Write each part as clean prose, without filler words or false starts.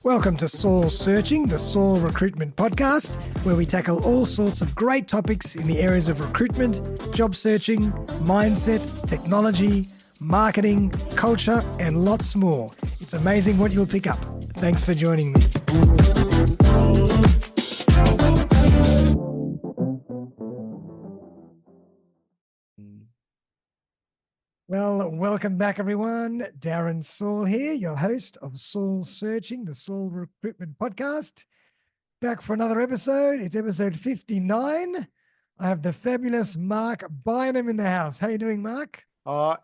Welcome to Saul Searching, the Saul Recruitment Podcast, where we tackle all sorts of great topics in the areas of recruitment, job searching, mindset, technology, marketing, culture, and lots more. It's amazing what you'll pick up. Thanks for joining me. Well, welcome back, everyone. Darren Saul here, your host of Saul Searching, the Saul Recruitment Podcast. Back for another episode. It's episode 59. I have the fabulous Marc Bineham in the house. How are you doing, Marc?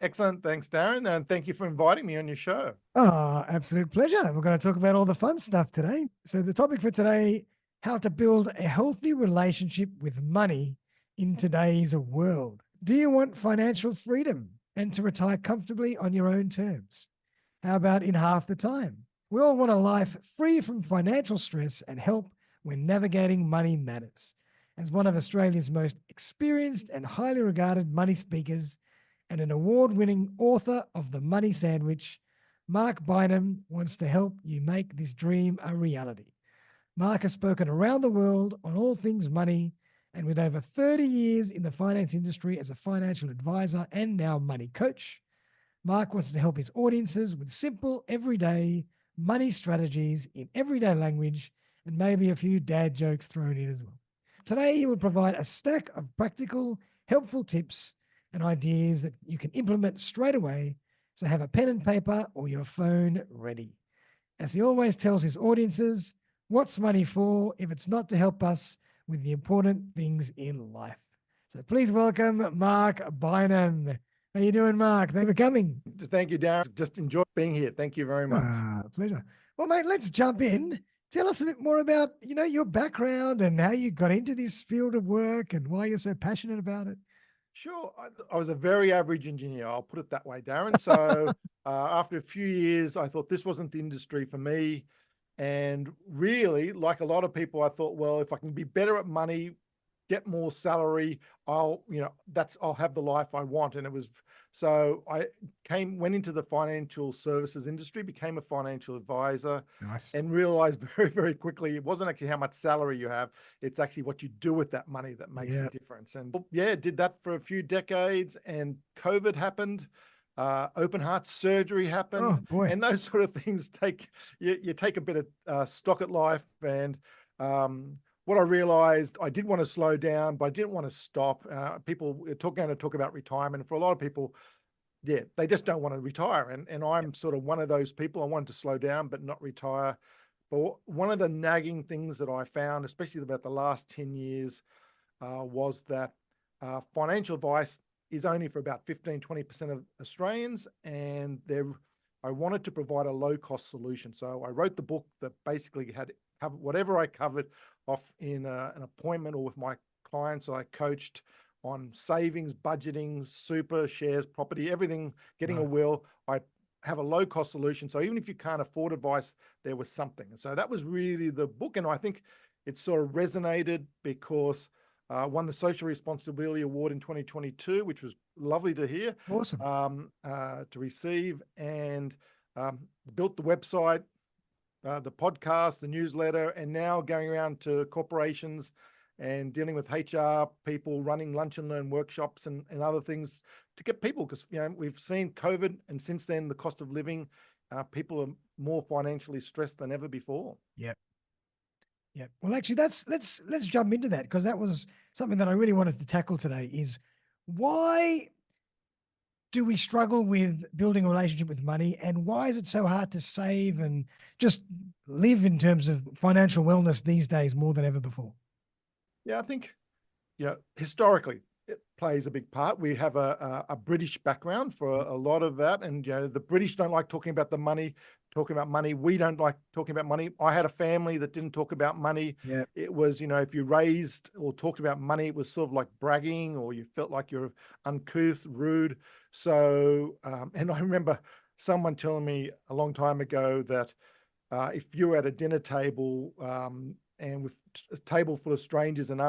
Excellent. Thanks, Darren. And thank you for inviting me on your show. Oh, absolute pleasure. We're going to talk about all the fun stuff today. So the topic for today, how to build a healthy relationship with money in today's world. Do you want financial freedom and to retire comfortably on your own terms? How about in half the time? We all want a life free from financial stress and help when navigating money matters. As one of Australia's most experienced and highly regarded money speakers and an award-winning author of The Money Sandwich, Marc Bineham wants to help you make this dream a reality. Marc has spoken around the world on all things money, and with over 30 years in the finance industry as a financial advisor and now money coach, Marc wants to help his audiences with simple, everyday money strategies in everyday language and maybe a few dad jokes thrown in as well. Today, he will provide a stack of practical, helpful tips and ideas that you can implement straight away, so have a pen and paper or your phone ready. As he always tells his audiences, what's money for if it's not to help us with the important things in life? So please welcome Marc Bineham. How you doing, Marc? Thanks for coming. Thank you, Darren. Just enjoy being here. Thank you very much. Pleasure. Well, mate, let's jump in. Tell us a bit more about, your background and how you got into this field of work and why you're so passionate about it. Sure. I was a very average engineer. I'll put it that way, Darren. So after a few years, I thought this wasn't the industry for me. And really, like a lot of people, I thought, well, if I can be better at money, get more salary, I'll have the life I want. And so I went into the financial services industry, became a financial advisor. Nice. And realized very, very quickly, it wasn't actually how much salary you have, it's actually what you do with that money that makes the difference. And did that for a few decades, and COVID happened. Open heart surgery happened, and those sort of things you take a bit of stock at life. And what I realized, I did want to slow down, but I didn't want to stop. People are going to talk about retirement. For a lot of people, they just don't want to retire. And I'm sort of one of those people. I wanted to slow down, but not retire. But one of the nagging things that I found, especially about the last 10 years, was that financial advice is only for about 15-20% of Australians, and I wanted to provide a low-cost solution. So I wrote the book that basically had covered whatever I covered off in an appointment or with my clients. So I coached on savings, budgeting, super, shares, property, everything, getting a will. I have a low-cost solution. So even if you can't afford advice, there was something. And so that was really the book. And I think it sort of resonated because won the Social Responsibility Award in 2022, which was lovely to hear. Awesome. To receive, and built the website, the podcast, the newsletter, and now going around to corporations and dealing with HR people, running lunch and learn workshops and other things to get people, because we've seen COVID, and since then the cost of living, people are more financially stressed than ever before. Yep. Yeah. Well, actually, let's jump into that, because that was something that I really wanted to tackle today. Is why do we struggle with building a relationship with money, and why is it so hard to save and just live in terms of financial wellness these days more than ever before? Yeah, I think historically it plays a big part. We have a British background for a lot of that, and the British don't like talking about talking about money. We don't like talking about money. I had a family that didn't talk about money. Yeah. It was, if you raised or talked about money, it was sort of like bragging, or you felt like you're uncouth, rude. So, and I remember someone telling me a long time ago that if you were at a dinner table and with a table full of strangers and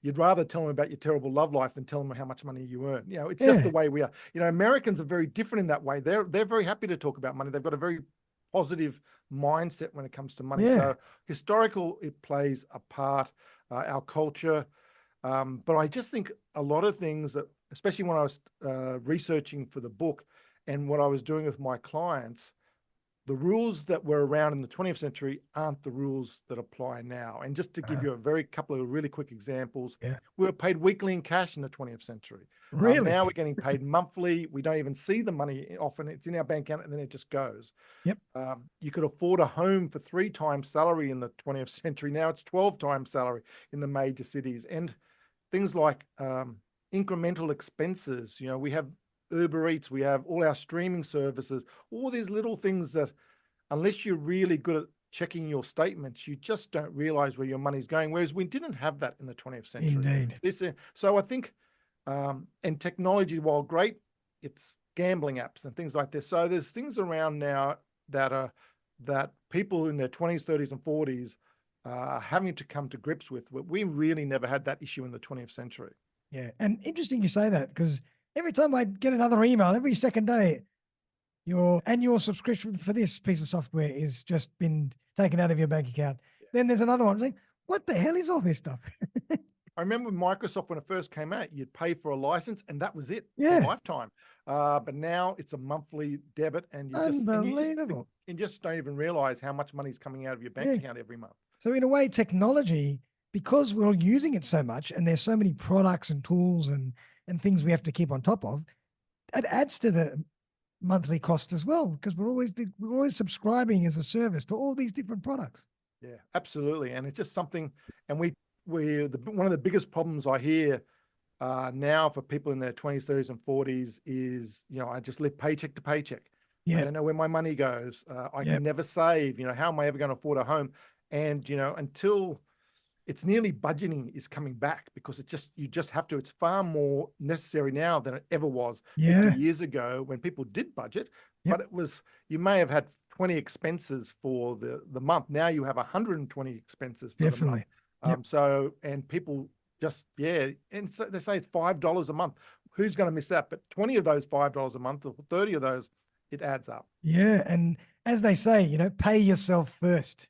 you'd rather tell them about your terrible love life than tell them how much money you earn. It's just the way we are. Americans are very different in that way. They're very happy to talk about money. They've got a very positive mindset when it comes to money. Yeah. So historical, it plays a part, our culture. But I just think a lot of things that, especially when I was researching for the book and what I was doing with my clients, the rules that were around in the 20th century aren't the rules that apply now. And just to give you a very couple of really quick examples, Yeah. we were paid weekly in cash in the 20th century. Really? Now we're getting paid monthly. We don't even see the money often. It's in our bank account and then it just goes. Yep. You could afford a home for 3 times salary in the 20th century. Now it's 12 times salary in the major cities. And things like incremental expenses, we have Uber Eats, we have all our streaming services, all these little things that unless you're really good at checking your statements, you just don't realize where your money's going. Whereas we didn't have that in the 20th century. Indeed. So I think, and technology, while great, it's gambling apps and things like this. So there's things around now that people in their 20s, 30s, and 40s are having to come to grips with. We really never had that issue in the 20th century. Yeah. And interesting you say that, because every time I get another email, every second day, your annual subscription for this piece of software is just been taken out of your bank account. Yeah. Then there's another one. I'm like, what the hell is all this stuff? I remember Microsoft, when it first came out, you'd pay for a license and that was it Yeah. for a lifetime. But now it's a monthly debit and you just don't even realize how much money is coming out of your bank account every month. So in a way, technology, because we're all using it so much and there's so many products and tools and things we have to keep on top of, it adds to the monthly cost as well, because we're always subscribing as a service to all these different products. Yeah, absolutely. And it's just something, and one of the biggest problems I hear now for people in their 20s, 30s, and 40s is, I just live paycheck to paycheck. Yeah. I don't know where my money goes. I can never save. How am I ever going to afford a home? And, until it's nearly budgeting is coming back, because you just have to. It's far more necessary now than it ever was 50 years ago when people did budget. But you may have had 20 expenses for the month. Now you have 120 expenses for the month. And people just, and so they say it's $5 a month. Who's going to miss that? But 20 of those $5 a month, or 30 of those, it adds up. Yeah. And as they say, pay yourself first.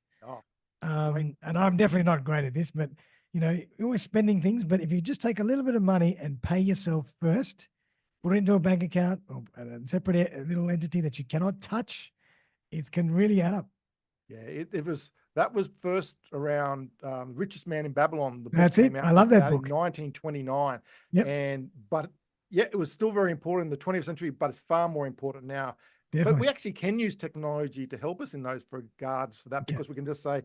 And I'm definitely not great at this, but you're always spending things. But if you just take a little bit of money and pay yourself first, put it into a bank account or a separate little entity that you cannot touch, it can really add up. Yeah, that was first around Richest Man in Babylon. The book That's it. I love that book. In 1929. Yep. But it was still very important in the 20th century, but it's far more important now. Definitely. But we actually can use technology to help us in those regards for that, because we can just say,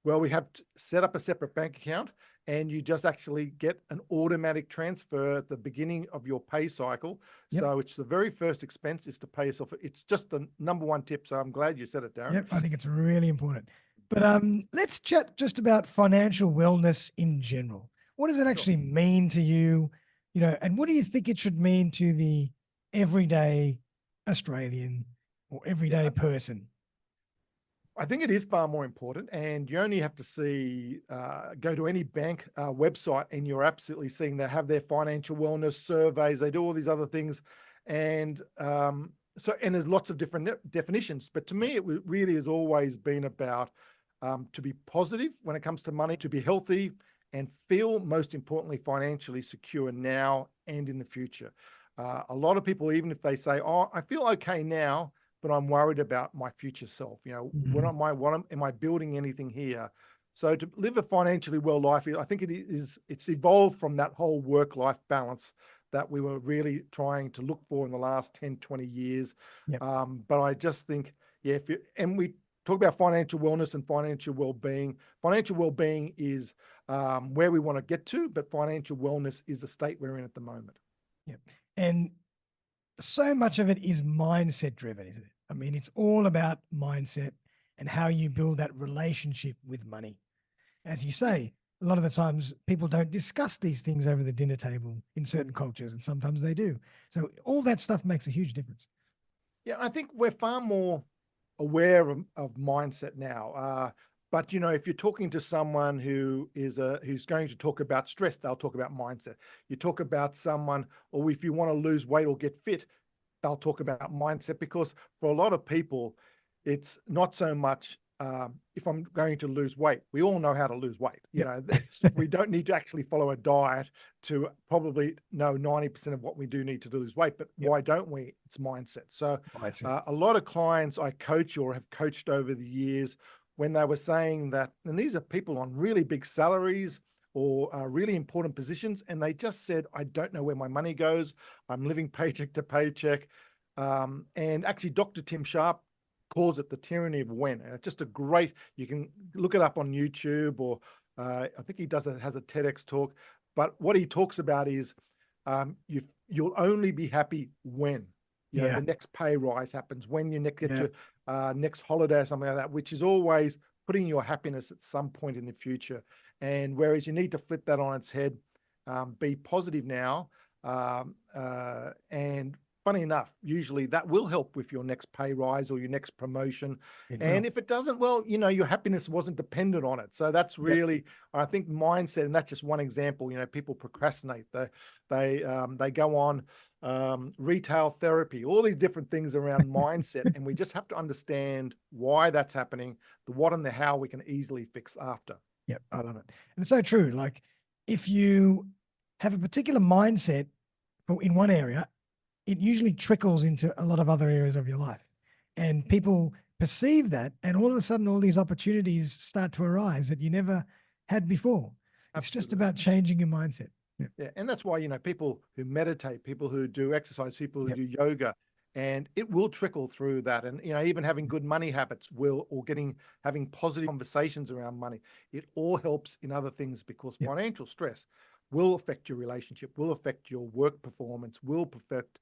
well, we have to set up a separate bank account and you just actually get an automatic transfer at the beginning of your pay cycle. So it's the very first expense is to pay yourself. It's just the number one tip. So I'm glad you said it, Darren. Yep, I think it's really important. But let's chat just about financial wellness in general. What does it actually mean to you? And what do you think it should mean to the everyday Australian or everyday person? I think it is far more important, and you only have to go to any bank website and you're absolutely seeing they have their financial wellness surveys. They do all these other things. And there's lots of different definitions, but to me, it really has always been about to be positive when it comes to money, to be healthy and feel, most importantly, financially secure now and in the future. A lot of people, even if they say, oh, I feel okay now, but I'm worried about my future self. What am I building anything here? So to live a financially well life, I think it's evolved from that whole work-life balance that we were really trying to look for in the last 10, 20 years. But I just think, and we talk about financial wellness and financial well-being. Financial well-being is where we want to get to, but financial wellness is the state we're in at the moment. Yep. And so much of it is mindset driven, isn't it? I mean, it's all about mindset and how you build that relationship with money. As you say, a lot of the times people don't discuss these things over the dinner table in certain cultures, and sometimes they do. So all that stuff makes a huge difference. Yeah, I think we're far more aware of mindset now. But if you're talking to someone who's going to talk about stress, they'll talk about mindset. You talk about someone, or if you want to lose weight or get fit, they'll talk about mindset, because for a lot of people, it's not so much if I'm going to lose weight. We all know how to lose weight. We don't need to actually follow a diet to probably know 90% of what we do need to lose weight. But why don't we? It's mindset. So a lot of clients I coach or have coached over the years, when they were saying that, and these are people on really big salaries or really important positions, and they just said, I don't know where my money goes. I'm living paycheck to paycheck. And actually, Dr. Tim Sharp calls it the tyranny of when. And it's just a great, you can look it up on YouTube, or I think he has a TEDx talk. But what he talks about is you'll only be happy when the next pay rise happens, when you get your next holiday or something like that, which is always putting your happiness at some point in the future. And whereas you need to flip that on its head, be positive now, and funny enough, usually that will help with your next pay rise or your next promotion. And if it doesn't, well, your happiness wasn't dependent on it. So that's really, I think, mindset. And that's just one example. People procrastinate. They go on retail therapy, all these different things around mindset. And we just have to understand why that's happening, the what and the how we can easily fix after. Yep, I love it. And it's so true. Like, if you have a particular mindset in one area, it usually trickles into a lot of other areas of your life. And people perceive that, and all of a sudden, all these opportunities start to arise that you never had before. It's just about changing your mindset. Yeah. And that's why, people who meditate, people who do exercise, people who do yoga, and it will trickle through that. And, even having good money habits having positive conversations around money, it all helps in other things, because financial stress will affect your relationship, will affect your work performance, will affect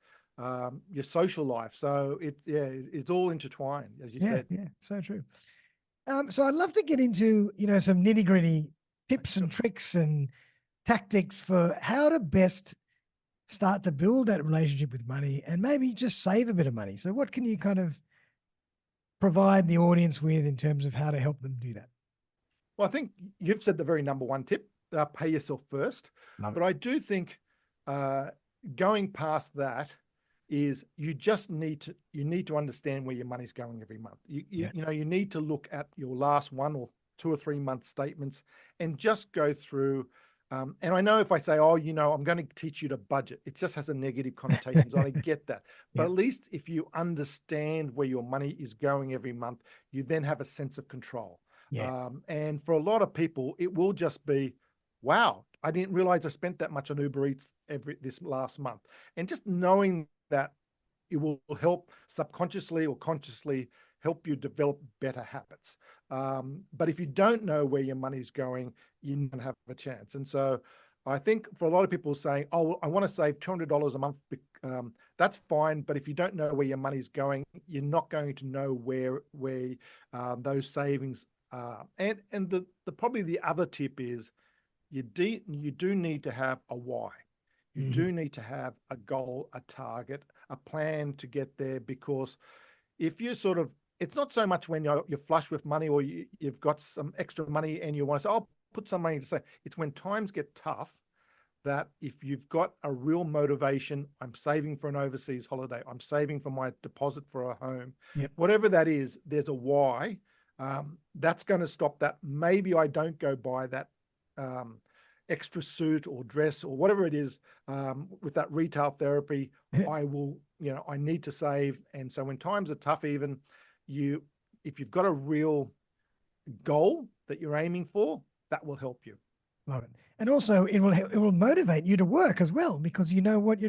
your social life. So it's all intertwined, as you said. Yeah, so true. So I'd love to get into, some nitty gritty tips and tricks and tactics for how to best start to build that relationship with money, and maybe just save a bit of money. So what can you kind of provide the audience with in terms of how to help them do that? Well, I think you've said the very number one tip, pay yourself first. But I do think going past that is you need to understand where your money's going every month. You need to look at your last 1 or 2 or 3 month statements and just go through. And I know if I say, I'm going to teach you to budget, it just has a negative connotation. So I get that. But at least if you understand where your money is going every month, you then have a sense of control. And for a lot of people, it will just be, wow, I didn't realize I spent that much on Uber Eats this last month. And just knowing that, it will help subconsciously or consciously help you develop better habits. But if you don't know where your money's going, you don't have a chance. And so I think for a lot of people saying, well, I want to save $200 a month, that's fine. But if you don't know where your money's going, you're not going to know where those savings are. And probably the other tip is you do need to have a why. You do need to have a goal, a target, a plan to get there, because if you it's not so much when you're flush with money or you've got some extra money and you want to say, I'll put some money to save. It's when times get tough that if you've got a real motivation, I'm saving for an overseas holiday, I'm saving for my deposit for a home, whatever that is, there's a why. That's going to stop that. Maybe I don't go buy that extra suit or dress or whatever it is with that retail therapy. I will, I need to save. And so when times are tough, even if you've got a real goal that you're aiming for, that will help you. Love it. And also it will motivate you to work as well, because you know what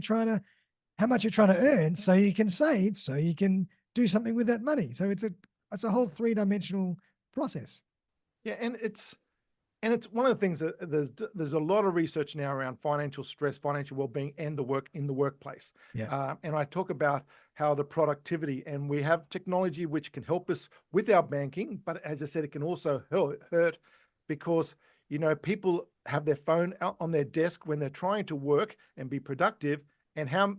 how much you're trying to earn, so you can save, so you can do something with that money. So it's a whole 3-dimensional process. Yeah. And it's one of the things that there's a lot of research now around financial stress, financial well-being, and the work in the workplace. And I talk about how the productivity, and we have technology which can help us with our banking, but as I said, it can also hurt because, people have their phone out on their desk when they're trying to work and be productive. And how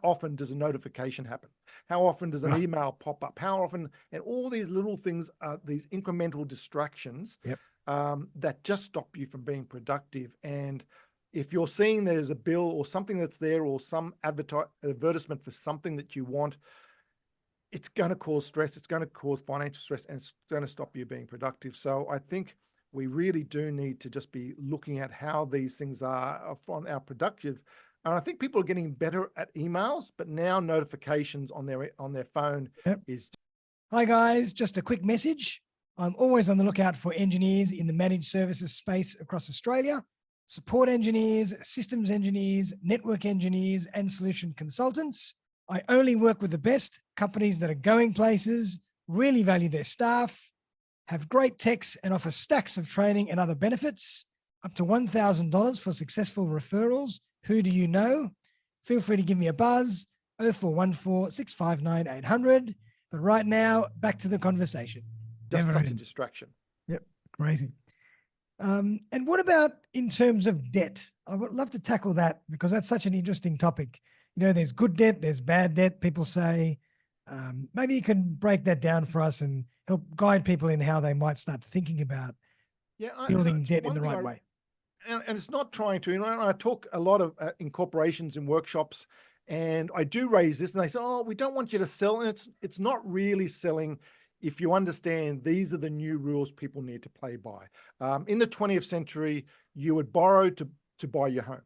often does a notification happen? How often does an email pop up? How often, and all these little things, these incremental distractions that just stop you from being productive. And if you're seeing there's a bill or something that's there, or some advertisement for something that you want, it's going to cause stress. It's going to cause financial stress, and it's going to stop you being productive. So I think we really do need to just be looking at how these things are on our productive. And I think people are getting better at emails, but now notifications on their phone is. Hi guys, just a quick message. I'm always on the lookout for engineers in the managed services space across Australia, support engineers, systems engineers, network engineers, and solution consultants. I only work with the best companies that are going places, really value their staff, have great techs, and offer stacks of training and other benefits, up to $1,000 for successful referrals. Who do you know? Feel free to give me a buzz, 0414 659 800. But right now, back to the conversation. Just Never such a ends. distraction. Yep, crazy. And what about in terms of debt? I would love to tackle that because that's such an interesting topic. You know, there's good debt, there's bad debt, people say. Maybe you can break that down for us and help guide people in how they might start thinking about building debt in the right way. And it's not trying to, I talk a lot of in corporations and workshops, and I do raise this, and they say, oh, we don't want you to sell. And it's not really selling if you understand these are the new rules people need to play by. In the 20th century, you would borrow to buy your home.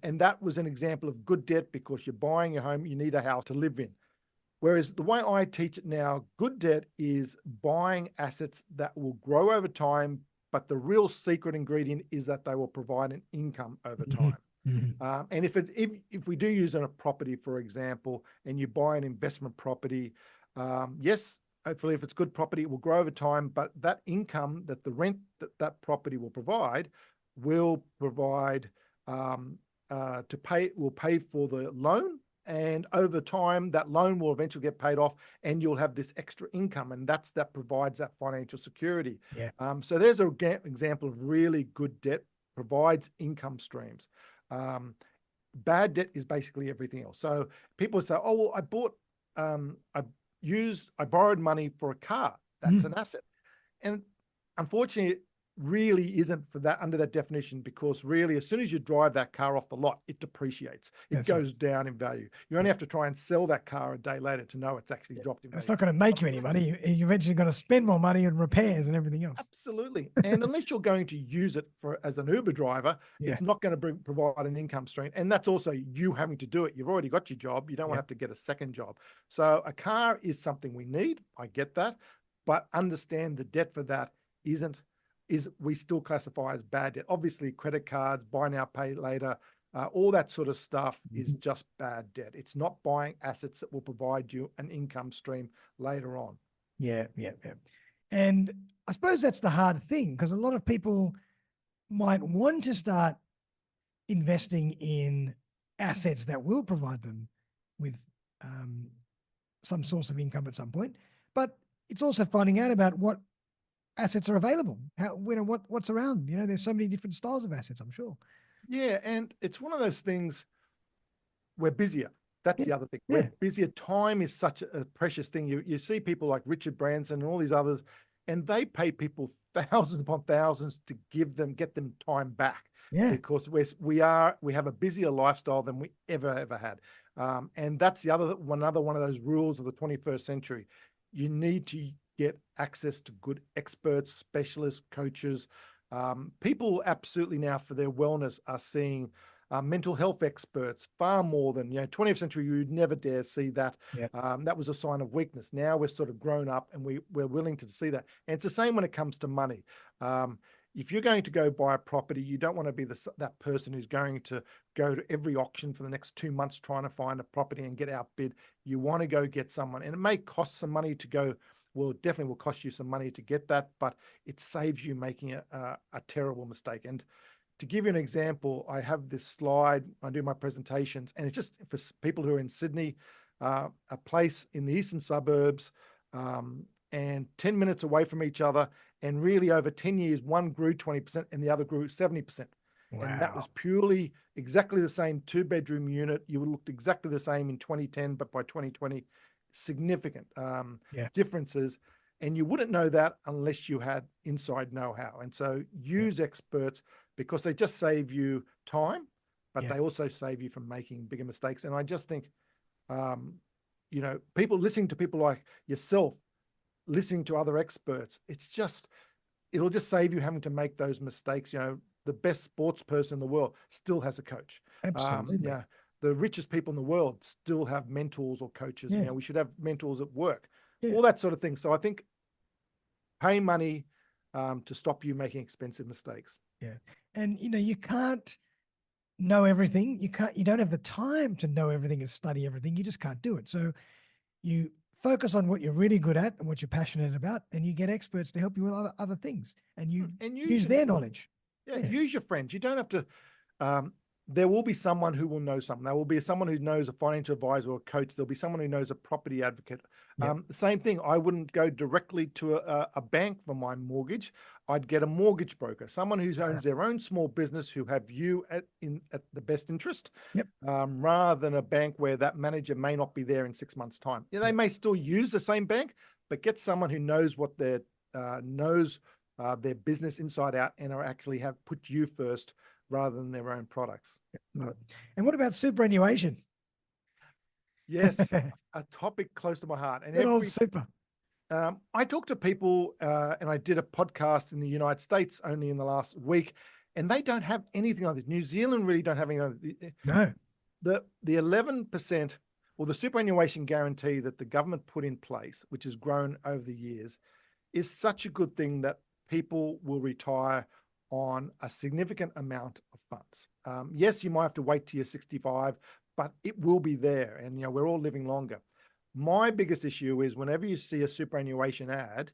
And that was an example of good debt because you're buying your home, you need a house to live in. Whereas the way I teach it now, good debt is buying assets that will grow over time, but the real secret ingredient is that they will provide an income over time. And if we do use a property, for example, and you buy an investment property, yes, hopefully if it's good property, it will grow over time, but that income, that the rent that property will provide will pay for the loan. And over time, that loan will eventually get paid off and you'll have this extra income. And that provides that financial security. So there's an example of really good debt, provides income streams. Bad debt is basically everything else. So people say, oh, well, I borrowed money for a car. That's an asset. And unfortunately, really isn't for that under that definition, because really as soon as you drive that car off the lot, it depreciates. It goes down in value. You only have to try and sell that car a day later to know it's actually dropped in value. It's not going to make you any money. You're eventually going to spend more money on repairs and everything else. Absolutely. And unless you're going to use it as an Uber driver, it's not going to provide an income stream. And that's also you having to do it. You've already got your job. You don't want to have to get a second job. So a car is something we need. I get that. But understand the debt for that we still classify as bad debt. Obviously, credit cards, buy now, pay later, all that sort of stuff is just bad debt. It's not buying assets that will provide you an income stream later on. Yeah. And I suppose that's the hard thing, because a lot of people might want to start investing in assets that will provide them with some source of income at some point. But it's also finding out about what assets are available, what's around. There's so many different styles of assets, I'm sure. Yeah, and it's one of those things, we're busier. That's the other thing. We're busier. Time is such a precious thing. You see people like Richard Branson and all these others, and they pay people thousands upon thousands to get them time back. Because we have a busier lifestyle than we ever had. And that's another one of those rules of the 21st century. You need to get access to good experts, specialists, coaches. People absolutely now for their wellness are seeing mental health experts far more than, 20th century, you would never dare see that. That was a sign of weakness. Now we're sort of grown up and we're willing to see that. And it's the same when it comes to money. If you're going to go buy a property, you don't want to be that person who's going to go to every auction for the next 2 months trying to find a property and get outbid. You want to go get someone, and it may cost some money to go. Well, it definitely will cost you some money to get that, but it saves you making a terrible mistake. And to give you an example, I have this slide. I do my presentations, and it's just for people who are in Sydney, a place in the eastern suburbs, and 10 minutes away from each other. And really over 10 years, one grew 20% and the other grew 70%. Wow. And that was purely exactly the same 2-bedroom unit. You would look exactly the same in 2010, but by 2020, significant differences. And you wouldn't know that unless you had inside know-how. And so use experts, because they just save you time, but they also save you from making bigger mistakes. And I just think, people listening to people like yourself, listening to other experts, it'll just save you having to make those mistakes. The best sports person in the world still has a coach. Absolutely. The richest people in the world still have mentors or coaches. Yeah. We should have mentors at work, Yeah. all that sort of thing. So I think pay money to stop you making expensive mistakes. Yeah. And, you can't know everything. You don't have the time to know everything and study everything. You just can't do it. So you focus on what you're really good at and what you're passionate about, and you get experts to help you with other things, and you use their knowledge. Yeah, use your friends. You don't have to. There will be someone who will know something. There will be someone who knows a financial advisor or a coach. There'll be someone who knows a property advocate. Yep. The same thing. I wouldn't go directly to a bank for my mortgage. I'd get a mortgage broker, someone who owns their own small business, who have you at the best interest, Yep. Rather than a bank where that manager may not be there in 6 months' time. They may still use the same bank, but get someone who knows what their business inside out, and actually have put you first rather than their own products. And what about superannuation? Yes, a topic close to my heart. And Good old super. I talk to people, and I did a podcast in the United States only in the last week, and they don't have anything like this. New Zealand really don't have anything like this. No. The 11%, or the superannuation guarantee that the government put in place, which has grown over the years, is such a good thing that people will retire on a significant amount of funds. Yes, you might have to wait till you're 65, but it will be there, and we're all living longer. My biggest issue is whenever you see a superannuation ad,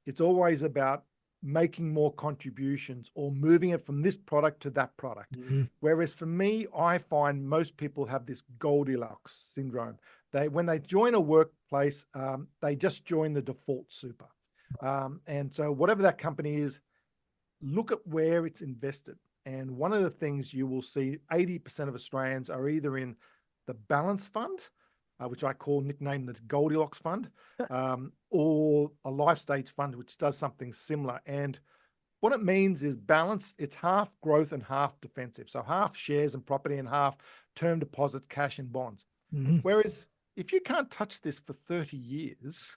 it's always about making more contributions or moving it from this product to that product. Mm-hmm. Whereas for me, I find most people have this Goldilocks syndrome. When they join a workplace, they just join the default super. And so whatever that company is, look at where it's invested. And one of the things you will see, 80% of Australians are either in the balance fund, which I nickname the Goldilocks fund, or a life stage fund, which does something similar. And what it means is balance. It's half growth and half defensive. So half shares and property and half term deposit, cash and bonds. Mm-hmm. Whereas if you can't touch this for 30 years,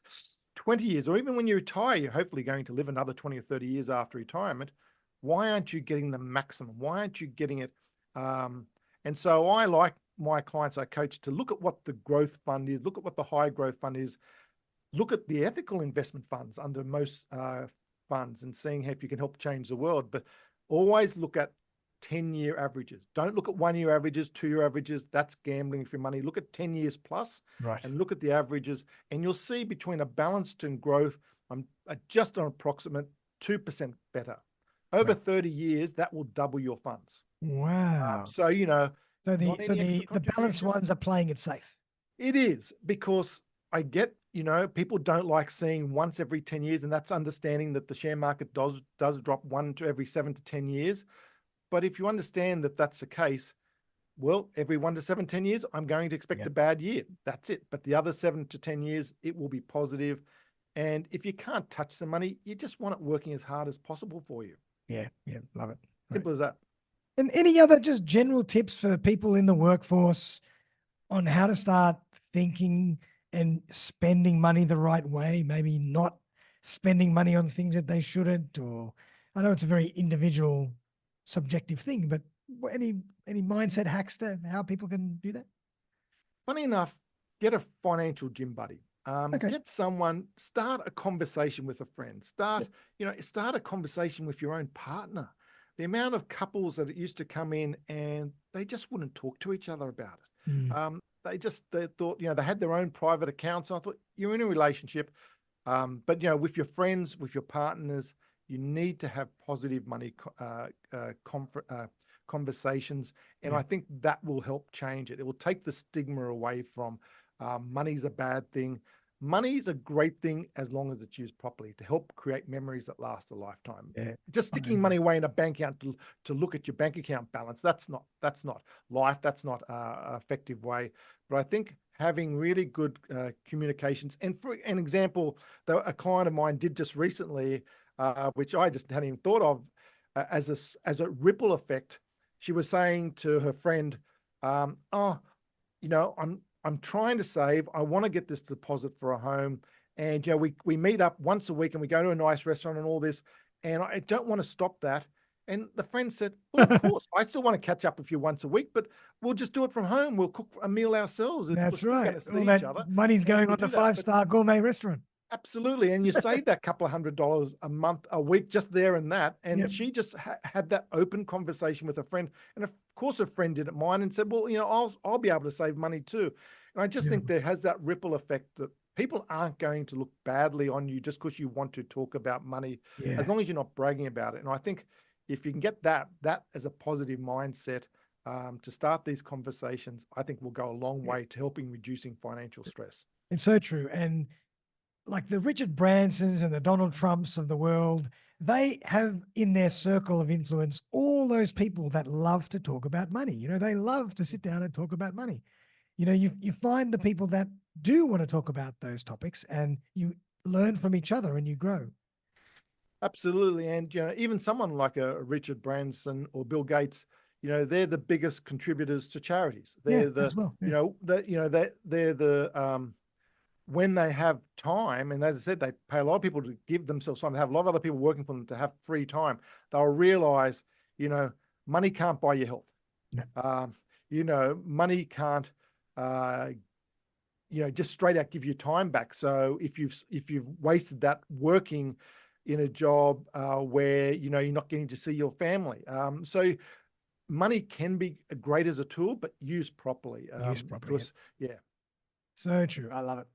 20 years, or even when you retire, you're hopefully going to live another 20 or 30 years after retirement. Why aren't you getting the maximum? Why aren't you getting it? And so I like my clients I coach to look at what the growth fund is, look at what the high growth fund is, look at the ethical investment funds under most funds, and seeing if you can help change the world. But always look at 10-year averages. Don't look at 1-year averages, 2-year averages. That's gambling for your money. Look at 10 years plus, right, and look at the averages, and you'll see between a balanced and growth, I'm just on approximate 2% better. Over 30 years, that will double your funds. Wow. So the balanced ones are playing it safe. It is, because I get, people don't like seeing once every 10 years, and that's understanding that the share market does drop one to every 7 to 10 years. But if you understand that that's the case, well, every 1 to 7, 10 years, I'm going to expect a bad year. That's it. But the other 7 to 10 years, it will be positive. And if you can't touch the money, you just want it working as hard as possible for you. Yeah, love it. Simple as that. And any other just general tips for people in the workforce on how to start thinking and spending money the right way? Maybe not spending money on things that they shouldn't, or I know it's a very individual, subjective thing, but any mindset hacks to how people can do that? Funny enough, get a financial gym buddy. Get someone, start a conversation with a friend, start a conversation with your own partner. The amount of couples that used to come in and they just wouldn't talk to each other about it. They thought, they had their own private accounts. And I thought, you're in a relationship, but with your friends, with your partners, you need to have positive money conversations. And I think that will help change it. It will take the stigma away from money's a bad thing. Money is a great thing as long as it's used properly to help create memories that last a lifetime. Yeah. Just sticking money away in a bank account to look at your bank account balance, that's not life. That's not an effective way. But I think having really good communications, and for an example, a client of mine did just recently, which I just hadn't even thought of, as a ripple effect. She was saying to her friend, I'm trying to save. I want to get this deposit for a home. And, we meet up once a week and we go to a nice restaurant and all this. And I don't want to stop that. And the friend said, well, of course, I still want to catch up with you once a week, but we'll just do it from home. We'll cook a meal ourselves. We're That's still right. going to see All each that other. money's going we'll on the do that. But 5-star gourmet restaurant. absolutely. And you save that couple of $100 a month, a week, just there and that. And Yep. she just had that open conversation with a friend. And of course, a friend didn't mind and said, well, I'll be able to save money too. And I just think there has that ripple effect that people aren't going to look badly on you just because you want to talk about money, as long as you're not bragging about it. And I think if you can get that as a positive mindset to start these conversations, I think will go a long way to helping reducing financial stress. It's so true. And like the Richard Bransons and the Donald Trumps of the world, they have in their circle of influence all those people that love to talk about money. They love to sit down and talk about money. You find the people that do want to talk about those topics and you learn from each other and you grow. Absolutely. And, even someone like a Richard Branson or Bill Gates, they're the biggest contributors to charities. They're as well. they're the, when they have time, and as I said, they pay a lot of people to give themselves time. They have a lot of other people working for them to have free time. They'll realize, money can't buy you health. Money can't, just straight out give you time back. So if you've wasted that working in a job where, you're not getting to see your family. So money can be great as a tool, but used properly. Because, So true. I love it.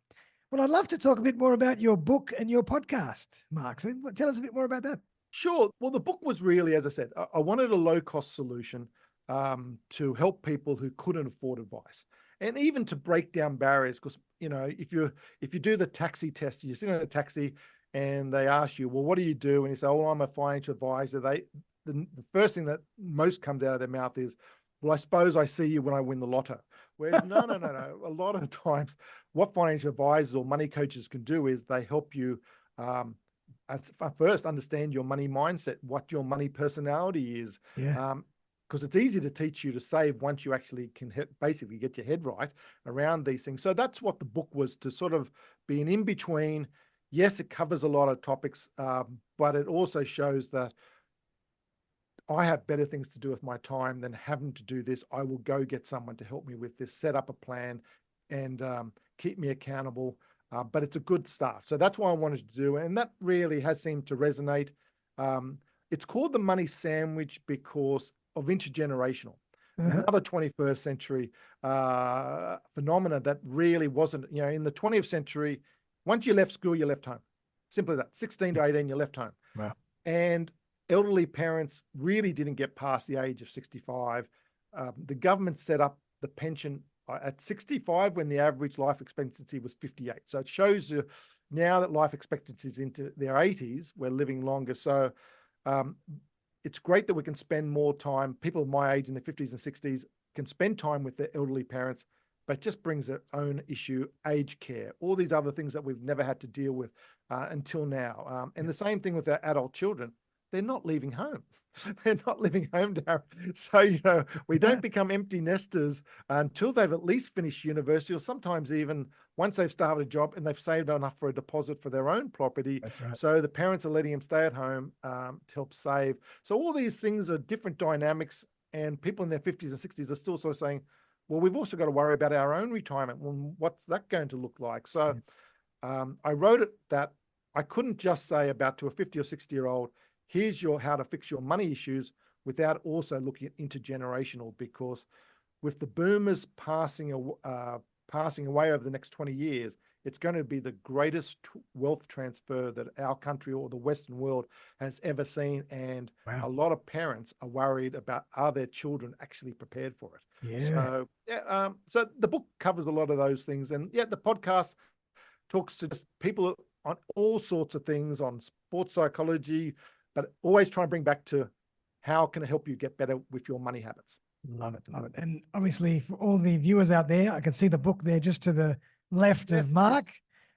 Well, I'd love to talk a bit more about your book and your podcast, Mark. So tell us a bit more about that. Sure. Well, the book was really, as I said, I wanted a low-cost solution to help people who couldn't afford advice, and even to break down barriers. Because if you do the taxi test, you're sitting in a taxi, and they ask you, well, what do you do? And you say, oh, I'm a financial advisor. The first thing that most comes out of their mouth is, well, I suppose I see you when I win the lotto. Whereas no. A lot of times what financial advisors or money coaches can do is they help you first understand your money mindset, what your money personality is. Because it's easy to teach you to save once you actually can basically get your head right around these things. So that's what the book was, to sort of be an in-between. Yes, it covers a lot of topics, but it also shows that I have better things to do with my time than having to do this. I will go get someone to help me with this, set up a plan and keep me accountable. But it's a good start. So that's what I wanted to do. And that really has seemed to resonate. It's called the money sandwich because of intergenerational. Another 21st century phenomena that really wasn't, in the 20th century, once you left school, you left home. Simple as that. 16 to 18, you left home. Wow. And elderly parents really didn't get past the age of 65. The government set up the pension at 65 when the average life expectancy was 58. So it shows you now that life expectancy is into their 80s, we're living longer. So it's great that we can spend more time. People of my age in their 50s and 60s can spend time with their elderly parents, but it just brings their own issue, aged care, all these other things that we've never had to deal with until now. And the same thing with our adult children. They're not leaving home. They're not living home, Darren. So, we don't become empty nesters until they've at least finished university, or sometimes even once they've started a job and they've saved enough for a deposit for their own property. That's right. So the parents are letting them stay at home to help save. So all these things are different dynamics, and people in their 50s and 60s are still sort of saying, well, we've also got to worry about our own retirement. Well, what's that going to look like? So I wrote it that I couldn't just say about to a 50 or 60-year-old, here's how to fix your money issues, without also looking at intergenerational, because with the boomers passing away over the next 20 years, it's going to be the greatest wealth transfer that our country or the Western world has ever seen. And a lot of parents are worried about, are their children actually prepared for it? So the book covers a lot of those things. And the podcast talks to just people on all sorts of things, on sports psychology, but always try and bring back to how can it help you get better with your money habits. Love it. Love it. And obviously for all the viewers out there, I can see the book there just to the left of Mark.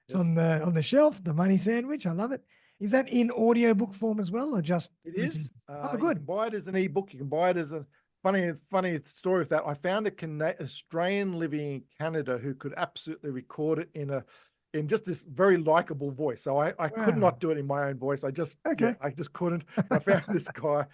It's on the shelf, the money sandwich. I love it. Is that in audiobook form as well, or just? It is. Oh, good. You can buy it as an ebook. You can buy it as a funny story with that. I found a Australian living in Canada who could absolutely record it in just this very likable voice. So I could Wow. not do it in my own voice. I just couldn't. But I found this guy,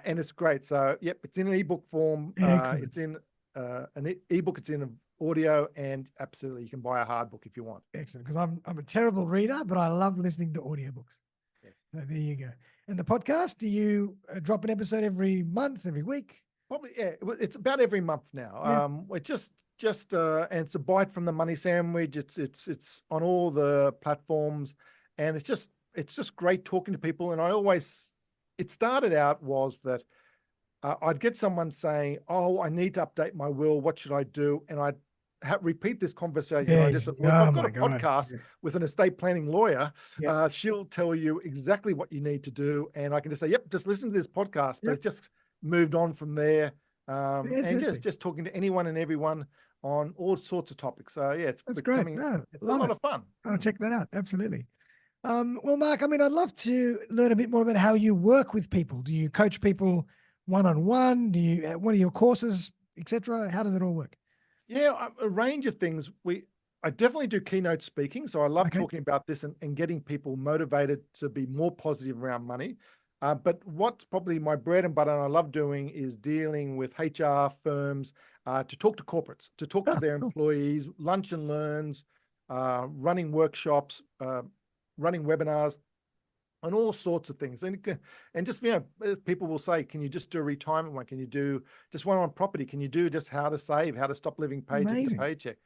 and it's great. So yep, it's in an ebook form. Excellent. It's in an ebook. It's in audio, and absolutely you can buy a hard book if you want. Excellent. Because I'm a terrible reader, but I love listening to audiobooks. Yes. So there you go. And the podcast, do you drop an episode every month, every week? Probably, yeah. It's about every month now. Yeah. It just and it's a bite from the money sandwich. It's on all the platforms, and it's just great talking to people. And it started out was that I'd get someone saying, "Oh, I need to update my will. What should I do?" And I'd repeat this conversation. Yes. I just said, well, if I've got a God. podcast with an estate planning lawyer, Yeah. she'll tell you exactly what you need to do. And I can just say, yep, just listen to this podcast. But Yep. it just moved on from there. And Fantastic. just talking to anyone and everyone on all sorts of topics. So yeah, That's great. No, it's a love lot it. of fun. I'll check that out. Absolutely. Well, Mark, I mean, I'd love to learn a bit more about how you work with people. Do you coach people one-on-one? What are your courses, etc.? How does it all work? Yeah, a range of things. I definitely do keynote speaking. So I love Okay. talking about this and getting people motivated to be more positive around money. But what's probably my bread and butter and I love doing is dealing with HR firms to talk to corporates, to talk to their Cool. employees, lunch and learns, running workshops, running webinars, and all sorts of things. And just, people will say, can you just do a retirement one? Can you do just one on property? Can you do just how to save, how to stop living paycheck Amazing. to paycheck?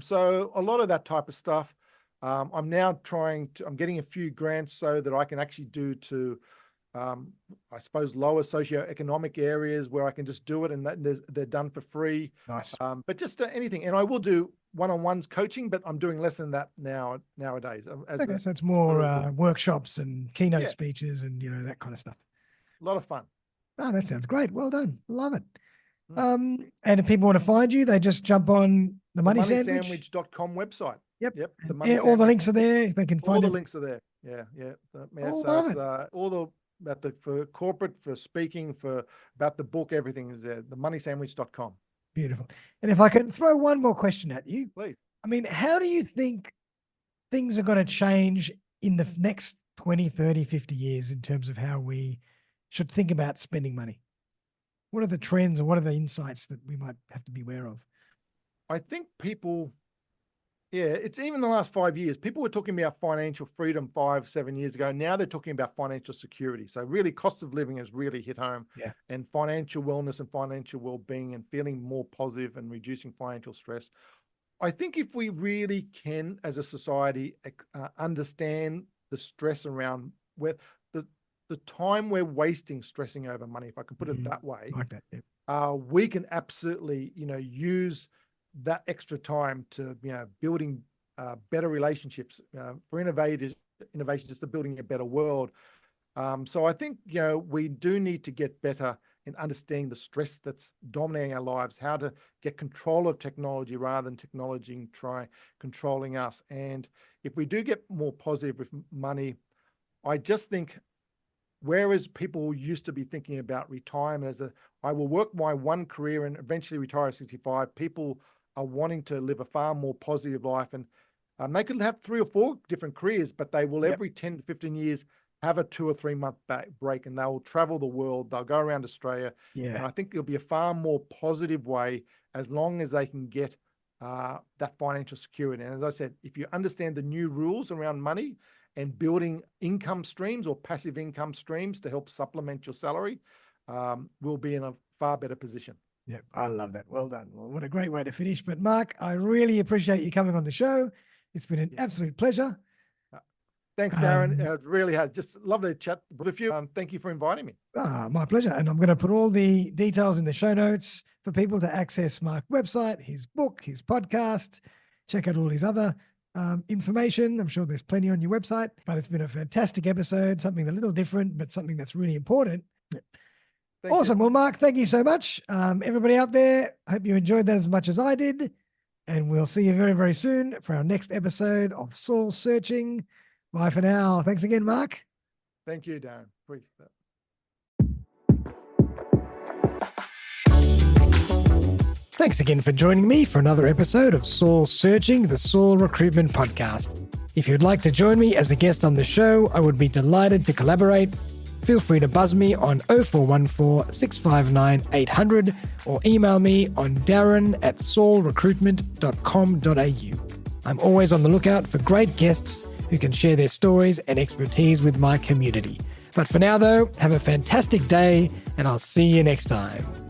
So a lot of that type of stuff. I'm now I'm getting a few grants so that I can actually do to, I suppose, lower socioeconomic areas where I can just do it and they're done for free. Nice. But just anything. And I will do one-on-ones coaching, but I'm doing less than that nowadays. Okay, so it's more workshops and keynote speeches and that kind of stuff. A lot of fun. Oh, that sounds great. Well done. Love it. And if people want to find you, they just jump on the Money Sandwich. moneysandwich.com website. Yep. Yep. All the links are there. They can find all the it. links are there. Yeah. Love it. All for corporate, for speaking, about the book, everything is there. The moneysandwich.com. Beautiful. And if I can throw one more question at you, please. I mean, how do you think things are going to change in the next 20, 30, 50 years in terms of how we should think about spending money? What are the trends or what are the insights that we might have to be aware of? I think people, it's even the last 5 years, people were talking about financial freedom 5-7 years ago. Now they're talking about financial security. So really cost of living has really hit home, and financial wellness and financial well-being and feeling more positive and reducing financial stress. I think if we really can, as a society, understand the stress around where the time we're wasting stressing over money, if I can put it that way, like that, we can absolutely, use that extra time to, building better relationships, for innovation, just to building a better world. So I think, we do need to get better in understanding the stress that's dominating our lives, how to get control of technology rather than technology controlling us. And if we do get more positive with money, I just think, whereas people used to be thinking about retirement I will work my one career and eventually retire at 65, people are wanting to live a far more positive life. And they could have 3 or 4 different careers, but they will every 10 to 15 years have a 2 or 3 month break, and they'll travel the world. They'll go around Australia. Yeah. And I think it'll be a far more positive way as long as they can get that financial security. And as I said, if you understand the new rules around money and building income streams or passive income streams to help supplement your salary, we'll be in a far better position. Yeah, I love that. Well done. Well, what a great way to finish. But Mark, I really appreciate you coming on the show. It's been an absolute pleasure. Thanks, Darren. It really has. Just lovely to chat with you. Thank you for inviting me. My pleasure. And I'm going to put all the details in the show notes for people to access Mark's website, his book, his podcast, check out all his other information. I'm sure there's plenty on your website, but it's been a fantastic episode, something a little different, but something that's really important. Awesome. Well, Mark, thank you so much. Everybody out there, I hope you enjoyed that as much as I did. And we'll see you very, very soon for our next episode of Saul Searching. Bye for now. Thanks again, Mark. Thank you, Darren. Appreciate that. Thanks again for joining me for another episode of Saul Searching, the Saul Recruitment Podcast. If you'd like to join me as a guest on the show, I would be delighted to collaborate. Feel free to buzz me on 0414 659 800 or email me on darren@saulrecruitment.com.au. I'm always on the lookout for great guests who can share their stories and expertise with my community. But for now, though, have a fantastic day, and I'll see you next time.